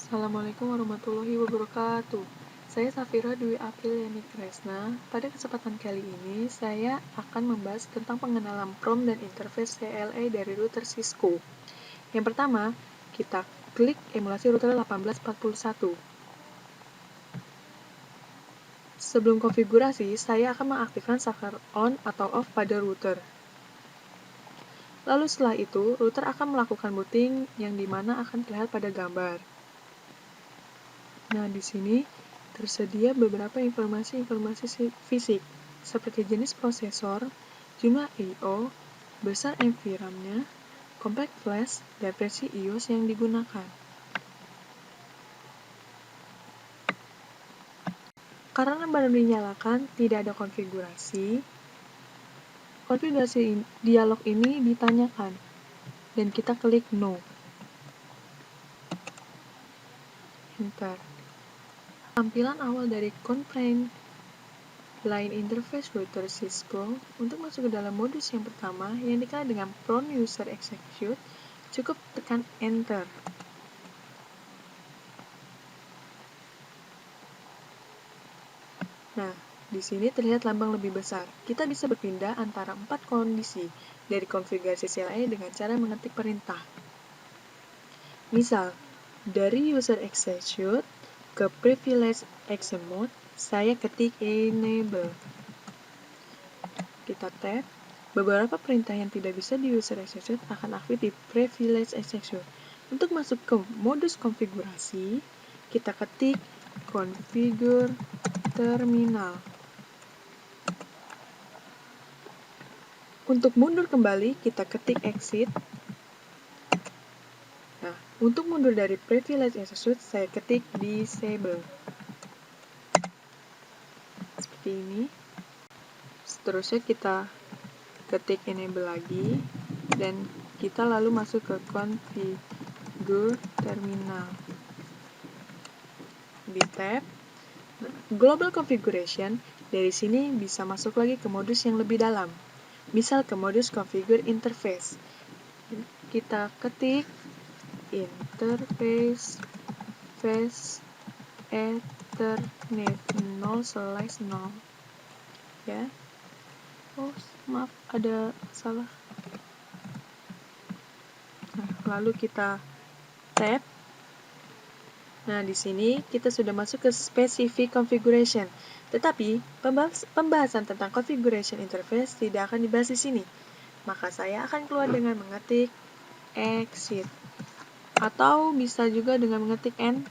Assalamualaikum warahmatullahi wabarakatuh. Saya Safira Dwi April Yani Kresna. Pada kesempatan kali ini, saya akan membahas tentang pengenalan PROM dan interface CLI dari router Cisco. Yang pertama, kita klik emulasi router 1841. Sebelum konfigurasi, saya akan mengaktifkan shuttle on atau off pada router. Lalu setelah itu, router akan melakukan booting yang dimana akan terlihat pada gambar. Nah, di sini tersedia beberapa informasi fisik, seperti jenis prosesor, jumlah I/O, besar MV RAM-nya, compact flash, dan versi iOS yang digunakan. Karena baru dinyalakan, tidak ada konfigurasi dialog ini ditanyakan, dan kita klik No. Enter. Tampilan awal dari Conference Line Interface Router Cisco. Untuk masuk ke dalam modus yang pertama yang dikenal dengan Prompt User Execute, cukup tekan Enter. Nah, di sini terlihat lambang lebih besar. Kita bisa berpindah antara 4 kondisi dari konfigurasi CLI dengan cara mengetik perintah. Misal, dari User Execute ke Privilege Access Mode, saya ketik Enable. Kita tap. Beberapa perintah yang tidak bisa di User Execute akan aktif di Privilege Execute. Untuk masuk ke modus konfigurasi, kita ketik Configure Terminal. Untuk mundur kembali, kita ketik Exit. Nah, untuk mundur dari Privilege Execute, saya ketik Disable. Seperti ini. Seterusnya kita ketik Enable lagi, dan kita lalu masuk ke Configure Terminal. Di tab Global Configuration, dari sini bisa masuk lagi ke modus yang lebih dalam. Misal ke modus Configure Interface. Kita ketik Interface Ethernet 0/0. Ya. Oh, maaf, ada salah. Nah, lalu kita tab. Nah, di sini kita sudah masuk ke specific configuration. Tetapi, pembahasan tentang configuration interface tidak akan dibahas di sini. Maka saya akan keluar dengan mengetik exit. Atau bisa juga dengan mengetik N.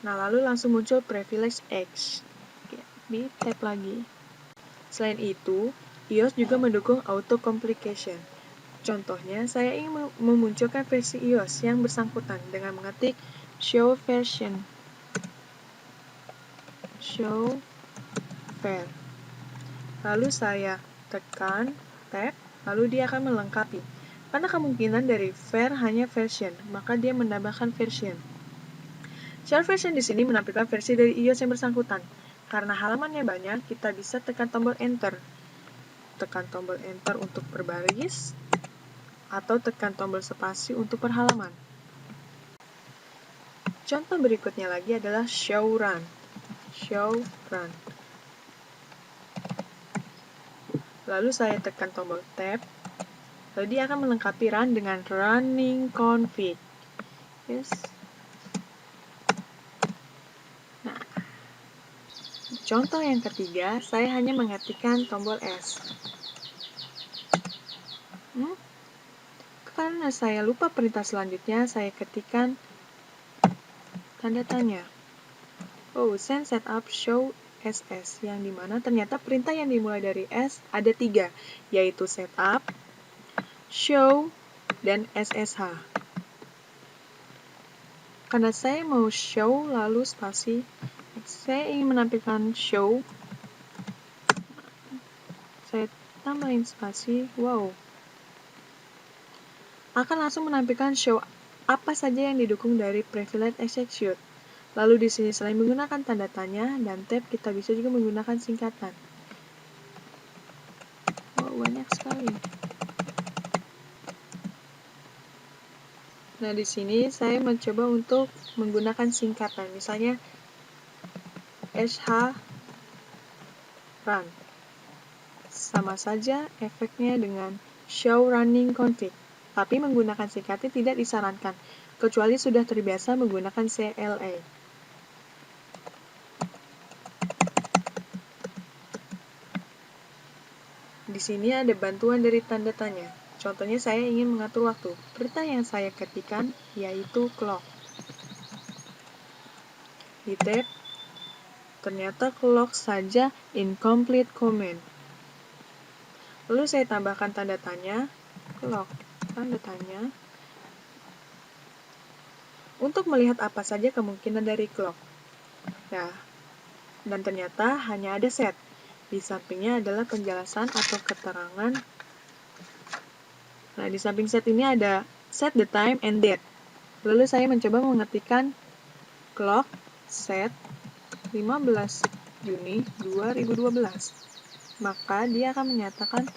Nah, lalu langsung muncul Privilege X. Di tab lagi. Selain itu, iOS juga mendukung auto complication. Contohnya, saya ingin memunculkan versi iOS yang bersangkutan dengan mengetik show version. Show ver. Lalu saya tekan tab, lalu dia akan melengkapi. Karena kemungkinan dari ver hanya version, maka dia menambahkan version. Show version di sini menampilkan versi dari iOS yang bersangkutan. Karena halamannya banyak, kita bisa tekan tombol Enter. Tekan tombol Enter untuk berbaris, atau tekan tombol spasi untuk per halaman. Contoh berikutnya lagi adalah show run. Show run. Lalu saya tekan tombol tab. Lalu dia akan melengkapi run dengan running config. Yes. Nah, contoh yang ketiga, saya hanya mengetikkan tombol S. Karena saya lupa perintah selanjutnya, saya ketikkan tanda tanya. Oh, send setup show SS, yang dimana ternyata perintah yang dimulai dari S ada 3, yaitu setup, show, dan SSH. Karena saya mau show lalu spasi, saya ingin menampilkan show, saya tambahin spasi, wow. Akan langsung menampilkan show apa saja yang didukung dari Privilege Execute. Lalu di sini selain menggunakan tanda tanya dan tab, kita bisa juga menggunakan singkatan. Oh, banyak sekali. Nah, di sini saya mencoba untuk menggunakan singkatan, misalnya SH run. Sama saja efeknya dengan show running config, tapi menggunakan singkatan tidak disarankan, kecuali sudah terbiasa menggunakan CLA. Di sini ada bantuan dari tanda tanya. Contohnya saya ingin mengatur waktu. Perintah yang saya ketikkan yaitu clock. Di tab, ternyata clock saja incomplete command. Lalu saya tambahkan tanda tanya, clock, tanda tanya, untuk melihat apa saja kemungkinan dari clock. Nah, dan ternyata hanya ada set. Di sampingnya adalah penjelasan atau keterangan. Nah, di samping set ini ada set the time and date. Lalu saya mencoba mengetikkan clock set 15 Juni 2012. Maka dia akan menyatakan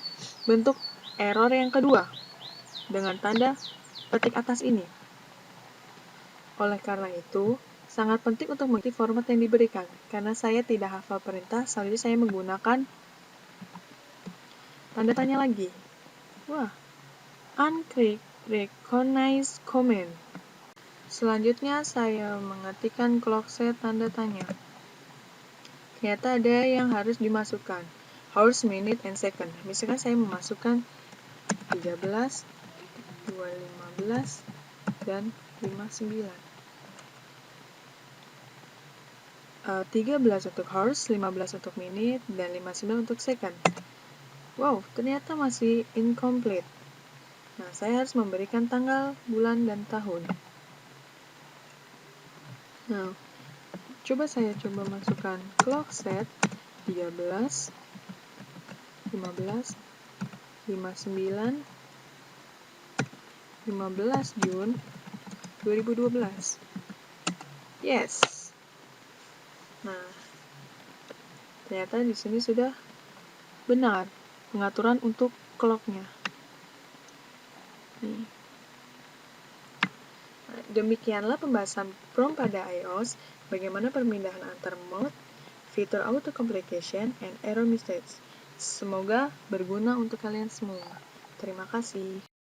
bentuk error yang kedua dengan tanda petik atas ini. Oleh karena itu, sangat penting untuk mengikuti format yang diberikan. Karena saya tidak hafal perintah, selanjutnya saya menggunakan tanda tanya lagi. Wah, unrecognize command. Selanjutnya saya mengetikkan clock set tanda tanya. Ternyata ada yang harus dimasukkan. Hours, minute, and second. Misalkan saya memasukkan 13, 215, dan 59. 13 untuk hours, 15 untuk minute, dan 59 untuk second. Wow, ternyata masih incomplete. Nah, saya harus memberikan tanggal, bulan, dan tahun. Nah, saya coba masukkan clock set 13, 15, 59, 15 Jun 2012. Yes. Nah, ternyata di sini sudah benar pengaturan untuk clock-nya. Demikianlah pembahasan prompt pada iOS, bagaimana perpindahan antar mode, fitur auto completion, and error messages. Semoga berguna untuk kalian semua. Terima kasih.